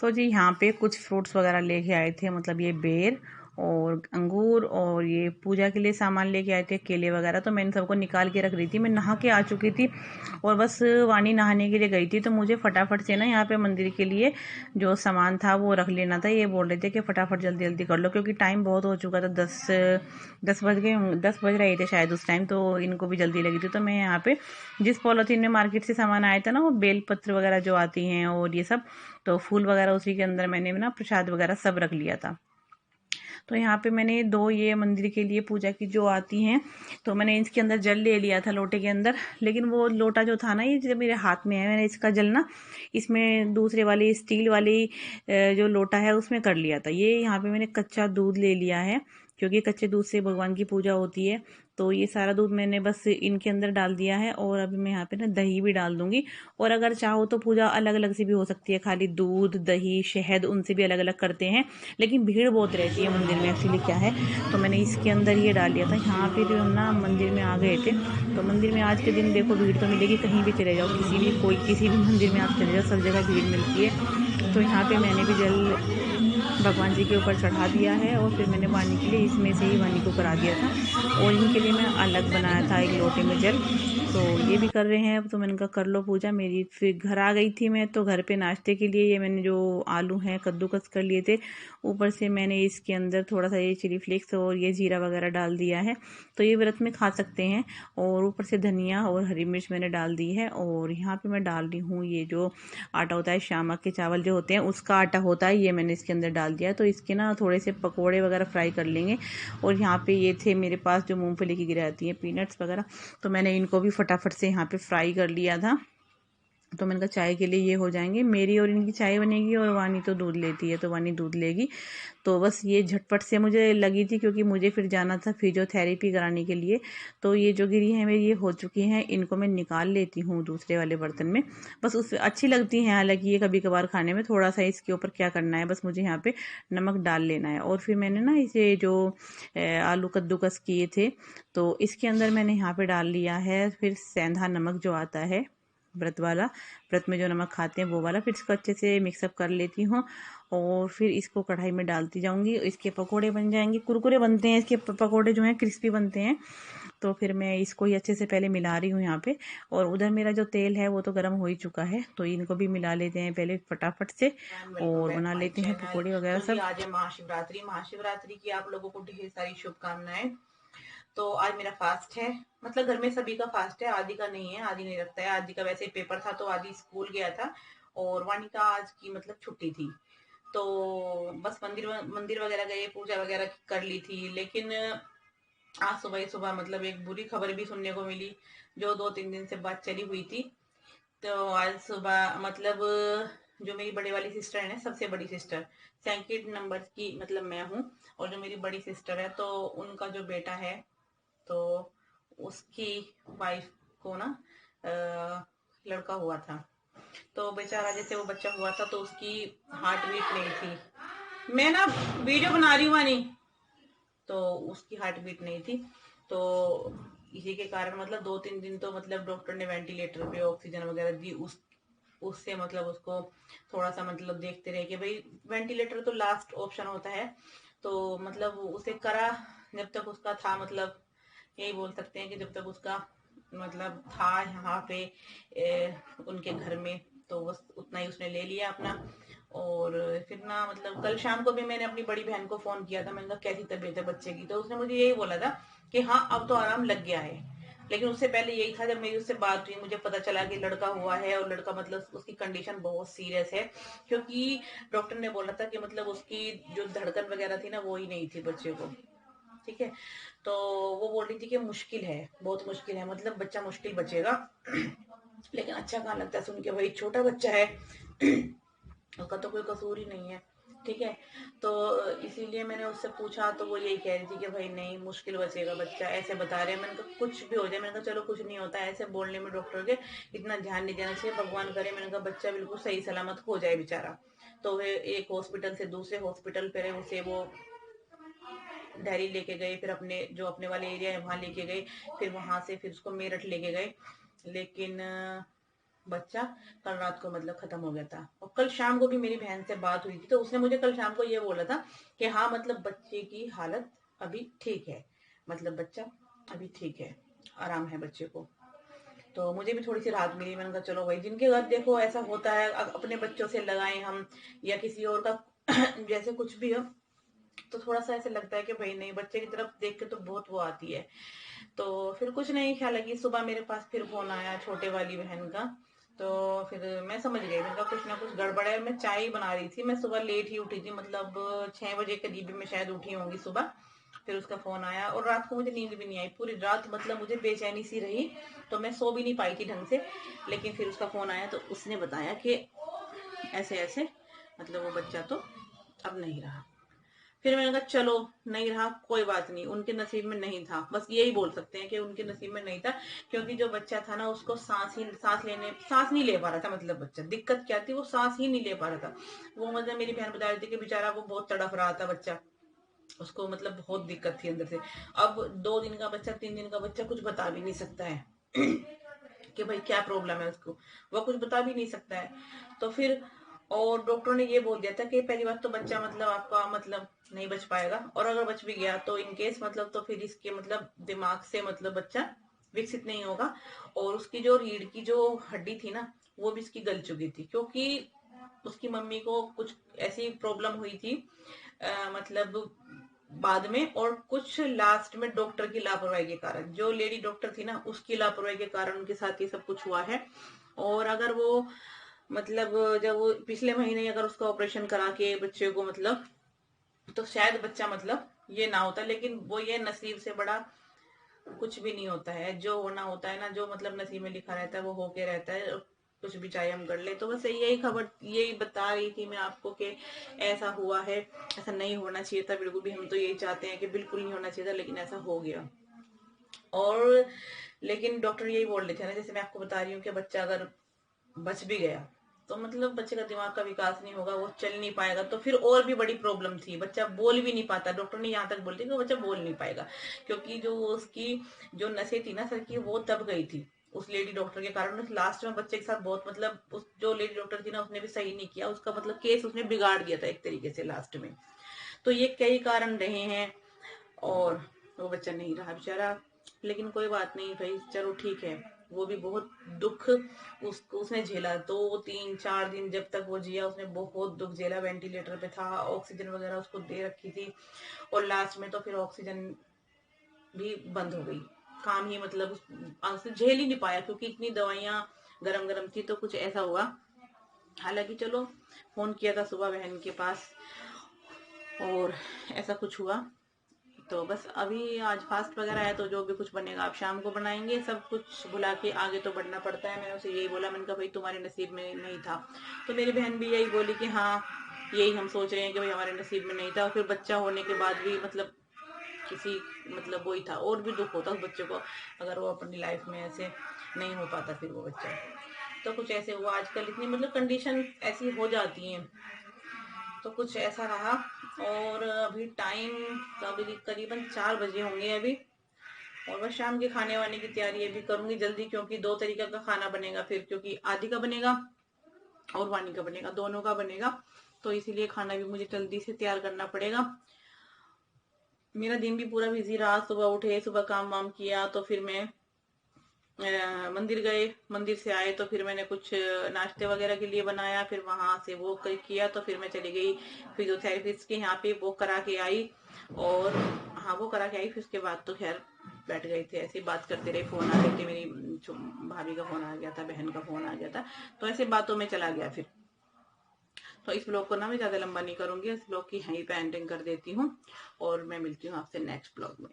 तो जी यहाँ पे कुछ फ्रूट्स वगैरह लेके आए थे, मतलब ये बेर और अंगूर और ये पूजा के लिए सामान लेके आए थे, केले वगैरह। तो मैंने सबको निकाल के रख रही थी। मैं नहा के आ चुकी थी और बस वानी नहाने के लिए गई थी, तो मुझे फटाफट से ना यहाँ पे मंदिर के लिए जो सामान था वो रख लेना था। ये बोल रहे थे कि फटाफट जल्दी जल्दी कर लो, क्योंकि टाइम बहुत हो चुका था। 10 बज रहे थे शायद उस टाइम, तो इनको भी जल्दी लगी थी। तो मैं यहाँ पे जिस पॉलिथीन में मार्केट से सामान आया था ना, वो बेलपत्र वगैरह जो आती हैं और ये सब, तो फूल वगैरह उसी के अंदर मैंने ना प्रसाद वगैरह सब रख लिया था। तो यहाँ पे मैंने 2 ये मंदिर के लिए पूजा की जो आती हैं, तो मैंने इसके अंदर जल ले लिया था लोटे के अंदर। लेकिन वो लोटा जो था ना, ये जब मेरे हाथ में है, मैंने इसका जल ना इसमें दूसरे वाली स्टील वाली जो लोटा है उसमें कर लिया था। ये यहाँ पे मैंने कच्चा दूध ले लिया है, क्योंकि कच्चे दूध से भगवान की पूजा होती है। तो ये सारा दूध मैंने बस इनके अंदर डाल दिया है, और अभी मैं यहाँ पे ना दही भी डाल दूंगी। और अगर चाहो तो पूजा अलग अलग से भी हो सकती है, खाली दूध दही शहद उनसे भी अलग अलग करते हैं, लेकिन भीड़ बहुत रहती है मंदिर में। एक्चुअली क्या है, तो मैंने इसके अंदर ये डाल लिया था। यहाँ फिर हम ना मंदिर में आ गए थे। तो मंदिर में आज के दिन देखो भीड़ तो मिलेगी, कहीं भी चले जाओ, किसी भी मंदिर में आप चले जाओ, सब जगह भीड़ मिलती है। तो यहाँ पे मैंने भी जल भगवान जी के ऊपर चढ़ा दिया है, और फिर मैंने वाणी के लिए इसमें से ही वाणी को करा दिया था, और इनके लिए मैं अलग बनाया था एक लोटे में जल। तो ये भी कर रहे हैं अब। तो मैंने कहा कर लो पूजा मेरी। फिर घर आ गई थी मैं, तो घर पे नाश्ते के लिए ये मैंने जो आलू हैं कद्दूकस कर लिए थे, ऊपर से मैंने इसके अंदर थोड़ा सा ये चिली फ्लेक्स और ये जीरा वगैरह डाल दिया है। तो ये व्रत में खा सकते हैं। और ऊपर से धनिया और हरी मिर्च मैंने डाल दी है। और यहाँ पे मैं डाल रही हूँ ये जो आटा होता है, शामक के चावल जो होते हैं उसका आटा होता है, ये मैंने इसके अंदर डाल दिया। तो इसके ना थोड़े से पकोड़े वगैरह फ्राई कर लेंगे। और यहाँ पे ये थे मेरे पास जो मूंगफली की गिराती है पीनट्स वगैरह, तो मैंने इनको भी फटाफट से यहाँ पे फ्राई कर लिया था। तो मैंने कहा चाय के लिए ये हो जाएंगे, मेरी और इनकी चाय बनेगी, और वानी तो दूध लेती है तो वानी दूध लेगी। तो बस ये झटपट से मुझे लगी थी, क्योंकि मुझे फिर जाना था फिजियोथेरेपी कराने के लिए। तो ये जो गिरी हैं मेरी ये हो चुकी हैं, इनको मैं निकाल लेती हूँ दूसरे वाले बर्तन में। बस उस अच्छी लगती हैं, हालांकि ये कभी कभार खाने में। थोड़ा सा इसके ऊपर क्या करना है, बस मुझे यहाँ पे नमक डाल लेना है। और फिर मैंने ना इसे जो आलू कद्दूकस किए थे, तो इसके अंदर मैंने यहाँ पे डाल लिया है फिर सेंधा नमक जो आता है व्रत वाला, व्रत में जो नमक खाते हैं वो वाला। फिर इसको अच्छे से मिक्सअप कर लेती हूँ, और फिर इसको कढ़ाई में डालती जाऊंगी। इसके पकोड़े बन जाएंगे, कुरकुरे बनते हैं इसके पकोड़े जो हैं, क्रिस्पी बनते हैं। तो फिर मैं इसको ही अच्छे से पहले मिला रही हूँ यहाँ पे। और उधर मेरा जो तेल है वो तो गर्म हो ही चुका है, तो इनको भी मिला लेते हैं पहले फटाफट से, और बना लेते हैं पकोड़े वगैरह सब। आज है महाशिवरात्रि। महाशिवरात्रि की आप लोगों को ढेर सारी शुभकामनाएं। तो आज मेरा फास्ट है, मतलब घर में सभी का फास्ट है, आदि का नहीं है। आदि नहीं रखता है। आदि का वैसे पेपर था तो आदि स्कूल गया था, और वाणी का आज की मतलब छुट्टी थी। तो बस मंदिर मंदिर वगैरह गए, पूजा वगैरह कर ली थी। लेकिन आज सुबह ही सुबह मतलब एक बुरी खबर भी सुनने को मिली, जो 2-3 दिन से बात चली हुई थी। तो आज सुबह मतलब जो मेरी बड़े वाली सिस्टर है ना, सबसे बड़ी सिस्टर, सेकंड नंबर की मतलब मैं हूँ, और जो मेरी बड़ी सिस्टर है तो उनका जो बेटा है, तो उसकी वाइफ को ना लड़का हुआ था। तो बेचारा जैसे वो बच्चा हुआ था तो उसकी हार्ट बीट नहीं थी। मैं ना वीडियो बना रही हूँ वानी। तो उसकी हार्ट बीट नहीं थी। तो इसी के कारण मतलब 2-3 दिन तो मतलब डॉक्टर ने वेंटिलेटर पे ऑक्सीजन वगैरह दी। उससे मतलब उसको थोड़ा सा मतलब देखते रहे कि भाई वेंटिलेटर तो लास्ट ऑप्शन होता है। तो मतलब उसे करा जब तक उसका था, मतलब यही बोल सकते हैं कि जब तक उसका मतलब था यहाँ पे उनके घर में, तो बस उतना ही उसने ले लिया अपना। और फिर ना मतलब कल शाम को भी मैंने अपनी बड़ी बहन को फोन किया था। मैंने कहा कैसी तबीयत है बच्चे की, तो उसने मुझे यही बोला था कि हाँ अब तो आराम लग गया है। लेकिन उससे पहले यही था, जब मेरी उससे बात हुई मुझे पता चला कि लड़का हुआ है, और लड़का मतलब उसकी कंडीशन बहुत सीरियस है। क्योंकि डॉक्टर ने बोला था कि मतलब उसकी जो धड़कन वगैरह थी ना वो ही नहीं थी बच्चे को। ठीक है। तो वो बोल रही थी कि मुश्किल है, बहुत मुश्किल है, मतलब बच्चा मुश्किल बचेगा। लेकिन अच्छा कहाँ लगता है सुन के, भाई छोटा बच्चा है। उसका तो कोई कसूर ही नहीं है। ठीक है। तो इसीलिए मैंने उससे पूछा, तो वो यही कह रही थी कि भाई नहीं मुश्किल बचेगा बच्चा, ऐसे बता रहे हैं। मैंने कहा कुछ भी हो जाए, मैंने कहा चलो कुछ नहीं होता, ऐसे बोलने में डॉक्टर के इतना ध्यान नहीं देना चाहिए, भगवान करे। मैंने कहा बच्चा बिल्कुल सही सलामत हो जाए बेचारा। तो वे एक हॉस्पिटल से दूसरे हॉस्पिटल पे उसे वो दिल्ली लेके गए, फिर अपने जो अपने वाले एरिया है वहां लेके गए, फिर वहां से फिर उसको मेरठ लेके गए। लेकिन बच्चा कल रात को मतलब खत्म हो गया था। और कल शाम को भी मेरी बहन से बात हुई थी, तो उसने मुझे कल शाम को ये बोला था कि हाँ मतलब बच्चे की हालत अभी ठीक है, मतलब बच्चा अभी ठीक है, आराम है बच्चे को। तो मुझे भी थोड़ी सी राहत मिली। मैंने कहा चलो भाई, जिनके घर देखो ऐसा होता है, अपने बच्चों से लगाए हम या किसी और का जैसे कुछ भी हो, तो थोड़ा सा ऐसे लगता है कि भाई नहीं, बच्चे की तरफ देख के तो बहुत वो आती है। तो फिर कुछ नहीं, ख्याल लगी सुबह मेरे पास फिर फोन आया छोटे वाली बहन का। तो फिर मैं समझ गई, मैंने कहा कुछ ना कुछ गड़बड़ है। मैं चाय ही बना रही थी, मैं सुबह लेट ही उठी थी, मतलब 6 बजे करीब मैं शायद उठी होंगी सुबह। फिर उसका फोन आया, और रात को मुझे नींद भी नहीं आई पूरी रात, मतलब मुझे बेचैनी सी रही, तो मैं सो भी नहीं पाई थी ढंग से। लेकिन फिर उसका फोन आया, तो उसने बताया कि ऐसे ऐसे मतलब वो बच्चा तो अब नहीं रहा। फिर मैंने कहा चलो, नहीं रहा कोई बात नहीं, उनके नसीब में नहीं था, बस यही बोल सकते हैं कि उनके नसीब में नहीं था। क्योंकि जो बच्चा था ना, उसको सांस नहीं ले पा रहा था, मतलब बच्चा, दिक्कत क्या थी, वो सांस ही नहीं ले पा रहा था। वो मतलब मेरी बहन बता रही थी कि बेचारा वो बहुत तड़प रहा था बच्चा, उसको मतलब बहुत दिक्कत थी अंदर से। अब 2 दिन का बच्चा, 3 दिन का बच्चा कुछ बता भी नहीं सकता है कि भाई क्या प्रॉब्लम है उसको, वो कुछ बता भी नहीं सकता है। तो फिर, और डॉक्टर ने ये बोल दिया था कि पहली बात तो बच्चा मतलब आपका मतलब नहीं बच पाएगा, और अगर बच भी गया तो इन केस मतलब तो फिर इसके मतलब दिमाग से मतलब बच्चा विकसित नहीं होगा। और उसकी जो रीढ़ की जो हड्डी थी ना, वो भी इसकी गल चुकी थी, क्योंकि उसकी मम्मी को कुछ ऐसी प्रॉब्लम हुई थी मतलब बाद में, और कुछ लास्ट में डॉक्टर की लापरवाही के कारण, जो लेडी डॉक्टर थी ना, उसकी लापरवाही के कारण उनके साथ ये सब कुछ हुआ है। और अगर वो मतलब जब वो पिछले महीने अगर उसका ऑपरेशन करा के बच्चे को मतलब, तो शायद बच्चा मतलब ये ना होता। लेकिन वो ये नसीब से बड़ा कुछ भी नहीं होता है, जो होना होता है ना, जो मतलब नसीब में लिखा रहता है वो होके रहता है, कुछ भी चाहे हम कर ले। तो बस यही खबर, यही बता रही थी मैं आपको कि ऐसा हुआ है। ऐसा नहीं होना चाहिए था बिल्कुल भी, हम तो यही चाहते हैं कि बिल्कुल नहीं होना चाहिए था, लेकिन ऐसा हो गया। और लेकिन डॉक्टर यही बोल रहे थे ना, जैसे मैं आपको बता रही हूँ कि बच्चा अगर बच भी गया तो मतलब बच्चे का दिमाग का विकास नहीं होगा, वो चल नहीं पाएगा, तो फिर और भी बड़ी प्रॉब्लम थी, बच्चा बोल भी नहीं पाता। डॉक्टर ने यहाँ तक बोल दिया कि बच्चा बोल नहीं पाएगा, क्योंकि जो उसकी जो नसें थी ना सर की, वो दब गई थी उस लेडी डॉक्टर के कारण। लास्ट में बच्चे के साथ बहुत मतलब, उस जो लेडी डॉक्टर थी ना, उसने भी सही नहीं किया, उसका मतलब केस उसने बिगाड़ दिया था एक तरीके से लास्ट में। तो ये कई कारण रहे हैं, और वो बच्चा नहीं रहा बेचारा। लेकिन कोई बात नहीं भाई, चलो ठीक है। वो भी बहुत दुख उसको उसने झेला, 2 3 4 दिन जब तक वो जिया, उसने बहुत दुख झेला, वेंटिलेटर पे था, ऑक्सीजन वगैरह उसको दे रखी थी। और लास्ट में तो फिर ऑक्सीजन भी बंद हो गई, काम ही मतलब उससे झेल ही नहीं पाया, क्योंकि इतनी दवाइयां गरम गरम थी। तो कुछ ऐसा हुआ। हालांकि चलो, फोन किया था सुबह बहन के पास, और ऐसा कुछ हुआ। तो बस अभी आज फास्ट वगैरह है, तो जो भी कुछ बनेगा आप शाम को बनाएंगे, सब कुछ भुला के आगे तो बढ़ना पड़ता है। मैंने उसे यही बोला, मैंने कहा भाई तुम्हारे नसीब में नहीं था। तो मेरी बहन भी यही बोली कि हाँ, यही हम सोच रहे हैं कि भाई हमारे नसीब में नहीं था। और फिर बच्चा होने के बाद भी मतलब किसी मतलब वही था, और भी दुख होता उस बच्चे को, अगर वो अपनी लाइफ में ऐसे नहीं हो पाता फिर वो बच्चा। तो कुछ ऐसे हुआ, आजकल इतनी मतलब कंडीशन ऐसी हो जाती हैं। तो कुछ ऐसा रहा। और अभी टाइम कभी करीबन 4 बजे होंगे अभी, और बस शाम के खाने वाने की तैयारी अभी करूंगी जल्दी, क्योंकि 2 तरीके का खाना बनेगा फिर, क्योंकि आदि का बनेगा और वानी का बनेगा, दोनों का बनेगा। तो इसीलिए खाना भी मुझे जल्दी से तैयार करना पड़ेगा। मेरा दिन भी पूरा बिजी रहा, सुबह उठे, सुबह काम वाम किया, तो फिर मैं मंदिर गए, मंदिर से आए तो फिर मैंने कुछ नाश्ते वगैरह के लिए बनाया, फिर वहां से वो किया, तो फिर मैं चली गई फिजियोथेरेपिस्ट के यहाँ पे, वो करा के आई। और हाँ, वो करा के आई, फिर उसके बाद तो खैर बैठ गए थे, ऐसे बात करते रहे। फोन आ गए थे, मेरी भाभी का फोन आ गया था, बहन का फोन आ गया था, तो ऐसे बातों में चला गया फिर। तो इस ब्लॉग को ना मैं ज्यादा लंबा नहीं करूंगी, इस ब्लॉग की यहीं पे एंडिंग कर देती हूँ, और मैं मिलती हूँ आपसे नेक्स्ट ब्लॉग में।